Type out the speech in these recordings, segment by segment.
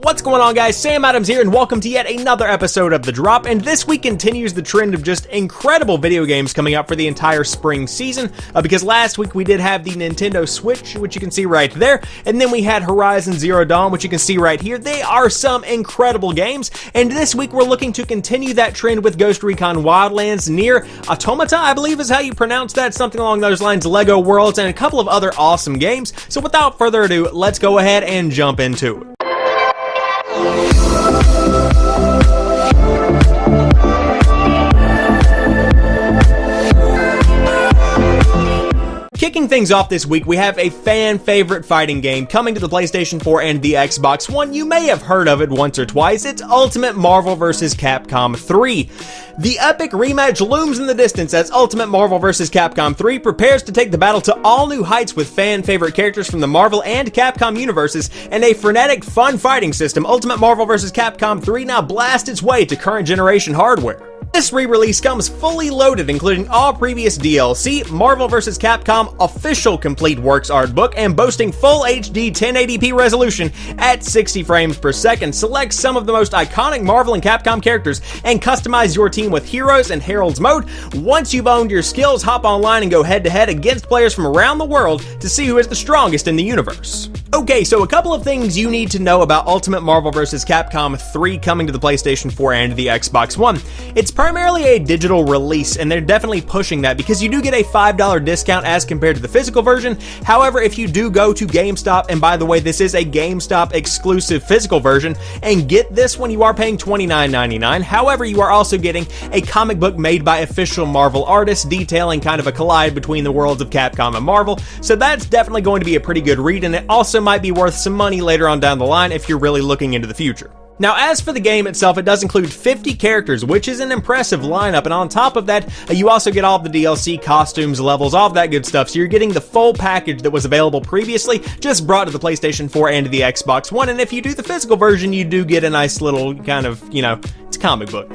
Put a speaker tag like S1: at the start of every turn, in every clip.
S1: What's going on, guys? Sam Adams here, and welcome to yet another episode of The Drop. And this week continues the trend of just incredible video games coming out for the entire spring season, because last week we did have the Nintendo Switch, which you can see right there, and then we had Horizon Zero Dawn, which you can see right here. They are some incredible games, and this week we're looking to continue that trend with Ghost Recon Wildlands, NieR, Automata, I believe is how you pronounce that, something along those lines, Lego Worlds, and a couple of other awesome games. So without further ado, let's go ahead and jump into it. Kicking things off this week, we have a fan favorite fighting game coming to the PlayStation 4 and the Xbox One. You may have heard of it once or twice. It's Ultimate Marvel vs. Capcom 3. The epic rematch looms in the distance as Ultimate Marvel vs. Capcom 3 prepares to take the battle to all new heights with fan favorite characters from the Marvel and Capcom universes and a frenetic, fun fighting system. Ultimate Marvel vs. Capcom 3 now blasts its way to current generation hardware. This re-release comes fully loaded, including all previous DLC, Marvel vs. Capcom official complete works art book, and boasting full HD 1080p resolution at 60 frames per second. Select some of the most iconic Marvel and Capcom characters and customize your team with Heroes and Heralds mode. Once you've owned your skills, hop online and go head-to-head against players from around the world to see who is the strongest in the universe. Okay, so a couple of things you need to know about Ultimate Marvel vs. Capcom 3 coming to the PlayStation 4 and the Xbox One. It's primarily a digital release, and they're definitely pushing that because you do get a $5 discount as compared to the physical version. However, if you do go to GameStop, and by the way, this is a GameStop exclusive physical version, and get this one, you are paying $29.99. However, you are also getting a comic book made by official Marvel artists detailing kind of a collide between the worlds of Capcom and Marvel, so that's definitely going to be a pretty good read, and it also might be worth some money later on down the line if you're really looking into the future. Now, as for the game itself, it does include 50 characters, which is an impressive lineup, and on top of that, you also get all of the DLC, costumes, levels, all of that good stuff, so you're getting the full package that was available previously, just brought to the PlayStation 4 and the Xbox One, and if you do the physical version, you do get a nice little kind of, it's a comic book.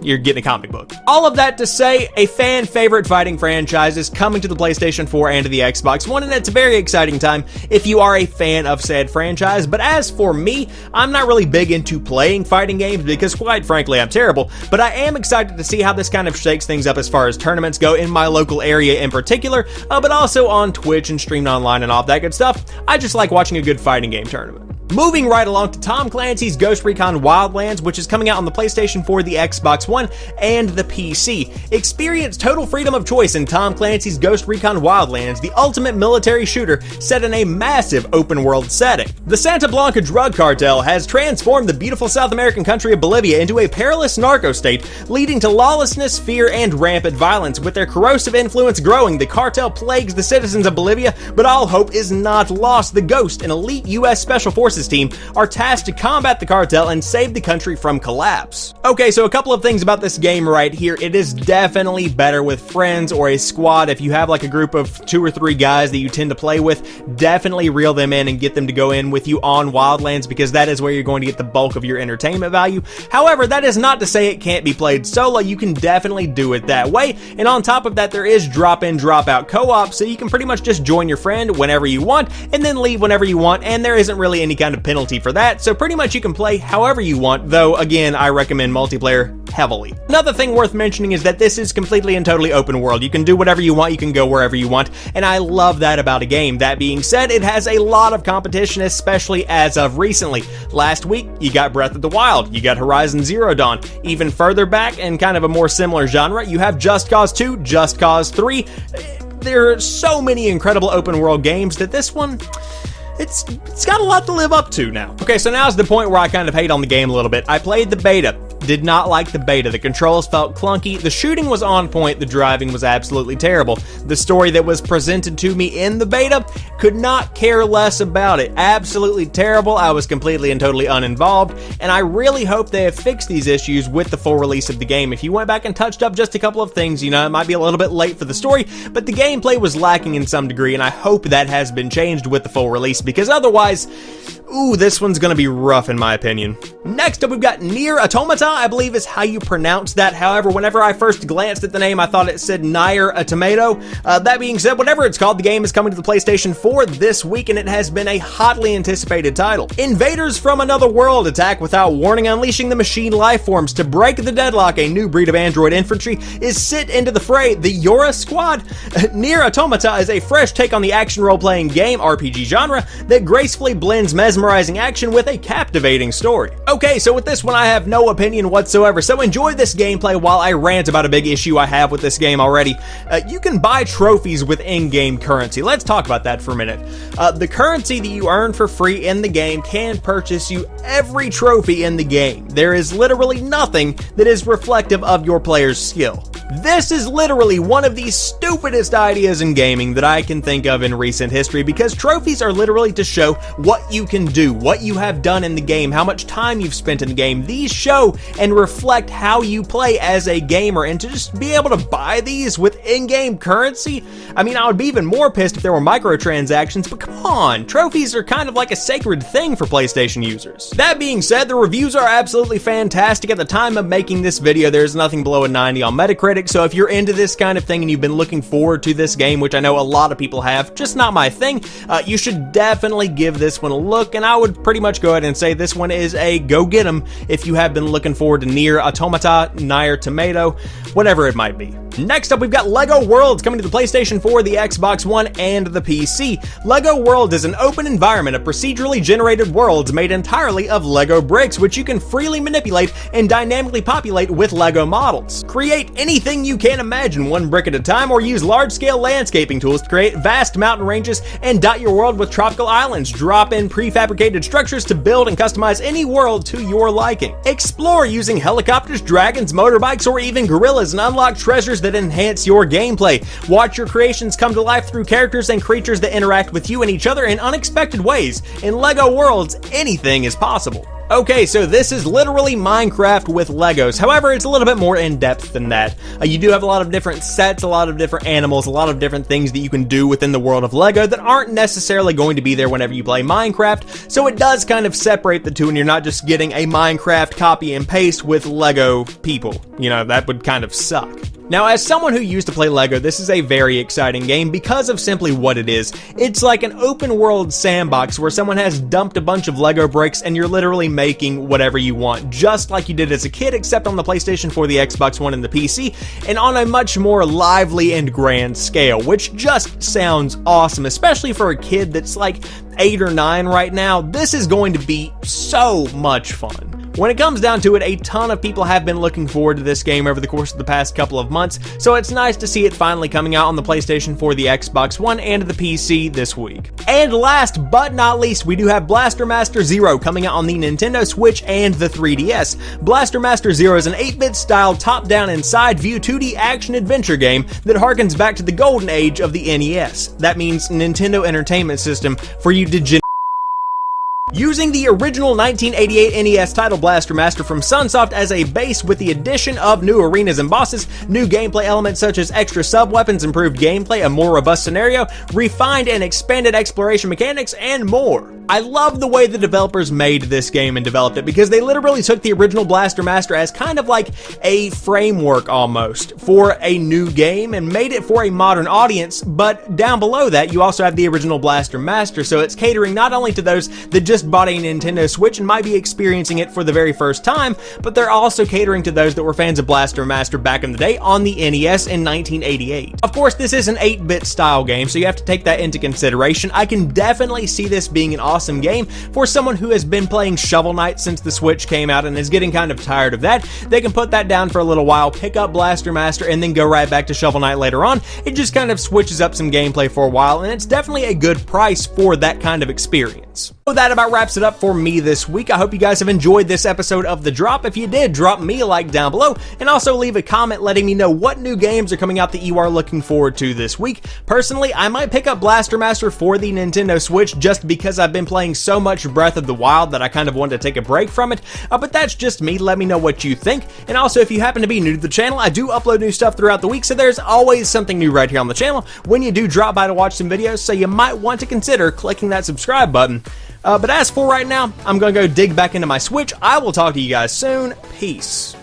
S1: You're getting a comic book. All of that to say, a fan favorite fighting franchise is coming to the PlayStation 4 and to the Xbox One, and it's a very exciting time if you are a fan of said franchise. But as for me, I'm not really big into playing fighting games because, quite frankly, I'm terrible, but I am excited to see how this kind of shakes things up as far as tournaments go in my local area in particular, but also on Twitch and streamed online and all that good stuff. I just like watching a good fighting game tournament. Moving right along to Tom Clancy's Ghost Recon Wildlands, which is coming out on the PlayStation 4, the Xbox One, and the PC. Experience total freedom of choice in Tom Clancy's Ghost Recon Wildlands, the ultimate military shooter set in a massive open-world setting. The Santa Blanca drug cartel has transformed the beautiful South American country of Bolivia into a perilous narco state, leading to lawlessness, fear, and rampant violence. With their corrosive influence growing, the cartel plagues the citizens of Bolivia, but all hope is not lost. The Ghost, an elite U.S. Special Forces team, are tasked to combat the cartel and save the country from collapse. Okay, so a couple of things about this game right here. It is definitely better with friends or a squad. If you have like a group of 2 or 3 guys that you tend to play with, definitely reel them in and get them to go in with you on Wildlands, because that is where you're going to get the bulk of your entertainment value. However, that is not to say it can't be played solo. You can definitely do it that way. And on top of that, there is drop-in, drop-out co-op, so you can pretty much just join your friend whenever you want and then leave whenever you want, and there isn't really any kind of penalty for that, so pretty much you can play however you want, though again, I recommend multiplayer heavily. Another thing worth mentioning is that this is completely and totally open world. You can do whatever you want, you can go wherever you want, and I love that about a game. That being said, it has a lot of competition, especially as of recently. Last week, you got Breath of the Wild, you got Horizon Zero Dawn. Even further back, in kind of a more similar genre, you have Just Cause 2, Just Cause 3. There are so many incredible open world games that this one, it's got a lot to live up to now. Okay, so now's the point where I kind of hate on the game a little bit. I played the beta. Did not like the beta. The controls felt clunky, the shooting was on point, the driving was absolutely terrible. The story that was presented to me in the beta, could not care less about it. Absolutely terrible. I was completely and totally uninvolved, and I really hope they have fixed these issues with the full release of the game. If you went back and touched up just a couple of things, it might be a little bit late for the story, but the gameplay was lacking in some degree, and I hope that has been changed with the full release, because otherwise, Ooh, this one's gonna be rough in my opinion. Next up, we've got NieR Automata, I believe is how you pronounce that. However, whenever I first glanced at the name, I thought it said NieR a tomato. That being said, whatever it's called, the game is coming to the PlayStation 4 this week, and it has been a hotly anticipated title. Invaders from another world attack without warning, unleashing the machine life forms. To break the deadlock, a new breed of android infantry is sent into the fray, the Yora Squad. NieR Automata is a fresh take on the action role-playing game RPG genre that gracefully blends mesmerizing action with a captivating story. Okay, so with this one I have no opinion whatsoever, so enjoy this gameplay while I rant about a big issue I have with this game already. You can buy trophies with in-game currency. Let's talk about that for a minute. The currency that you earn for free in the game can purchase you every trophy in the game. There is literally nothing that is reflective of your player's skill. This is literally one of the stupidest ideas in gaming that I can think of in recent history, because trophies are literally to show what you can do, what you have done in the game, how much time you've spent in the game. These show and reflect how you play as a gamer, and to just be able to buy these with in-game currency, I mean, I would be even more pissed if there were microtransactions, but come on, trophies are kind of like a sacred thing for PlayStation users. That being said, the reviews are absolutely fantastic. At the time of making this video, there's nothing below a 90 on Metacritic. So if you're into this kind of thing and you've been looking forward to this game, which I know a lot of people have, just not my thing, you should definitely give this one a look, and I would pretty much go ahead and say this one is a go get 'em if you have been looking forward to NieR Automata, NieR Tomato, whatever it might be. Next up, we've got LEGO Worlds coming to the PlayStation 4, the Xbox One, and the PC. LEGO Worlds is an open environment of procedurally generated worlds made entirely of LEGO bricks, which you can freely manipulate and dynamically populate with LEGO models. Create anything you can imagine, one brick at a time, or use large-scale landscaping tools to create vast mountain ranges and dot your world with tropical islands. Drop in prefabricated structures to build and customize any world to your liking. Explore using helicopters, dragons, motorbikes, or even gorillas, and unlock treasures that enhance your gameplay. Watch your creations come to life through characters and creatures that interact with you and each other in unexpected ways. In LEGO Worlds, anything is possible. Okay, so this is literally Minecraft with Legos. However, it's a little bit more in-depth than that. You do have a lot of different sets, a lot of different animals, a lot of different things that you can do within the world of Lego that aren't necessarily going to be there whenever you play Minecraft, so it does kind of separate the two, and you're not just getting a Minecraft copy and paste with Lego people. You know, that would kind of suck. Now, as someone who used to play LEGO, this is a very exciting game because of simply what it is. It's like an open world sandbox where someone has dumped a bunch of LEGO bricks and you're literally making whatever you want, just like you did as a kid, except on the PlayStation 4, the Xbox One, and the PC, and on a much more lively and grand scale, which just sounds awesome, especially for a kid that's like 8 or 9 right now. This is going to be so much fun. When it comes down to it, a ton of people have been looking forward to this game over the course of the past couple of months, so it's nice to see it finally coming out on the PlayStation 4, the Xbox One, and the PC this week. And last but not least, we do have Blaster Master Zero coming out on the Nintendo Switch and the 3DS. Blaster Master Zero is an 8-bit style top-down and side-view 2D action-adventure game that harkens back to the golden age of the NES. That means Nintendo Entertainment System for you degenerates. Using the original 1988 NES title Blaster Master from Sunsoft as a base with the addition of new arenas and bosses, new gameplay elements such as extra sub-weapons, improved gameplay, a more robust scenario, refined and expanded exploration mechanics, and more. I love the way the developers made this game and developed it, because they literally took the original Blaster Master as kind of like a framework almost for a new game and made it for a modern audience, but down below that you also have the original Blaster Master, so it's catering not only to those that just bought a Nintendo Switch and might be experiencing it for the very first time, but they're also catering to those that were fans of Blaster Master back in the day on the NES in 1988. Of course, this is an 8-bit style game, so you have to take that into consideration. I can definitely see this being an awesome game for someone who has been playing Shovel Knight since the Switch came out and is getting kind of tired of that. They can put that down for a little while, pick up Blaster Master, and then go right back to Shovel Knight later on. It just kind of switches up some gameplay for a while, and it's definitely a good price for that kind of experience. So that about wraps it up for me this week. I hope you guys have enjoyed this episode of The Drop. If you did, drop me a like down below, and also leave a comment letting me know what new games are coming out that you are looking forward to this week. Personally, I might pick up Blaster Master for the Nintendo Switch just because I've been playing so much Breath of the Wild that I kind of wanted to take a break from it, but that's just me. Let me know what you think. And also, if you happen to be new to the channel, I do upload new stuff throughout the week, so there's always something new right here on the channel when you do drop by to watch some videos, so you might want to consider clicking that subscribe button. But as for right now, I'm going to go dig back into my Switch. I will talk to you guys soon. Peace.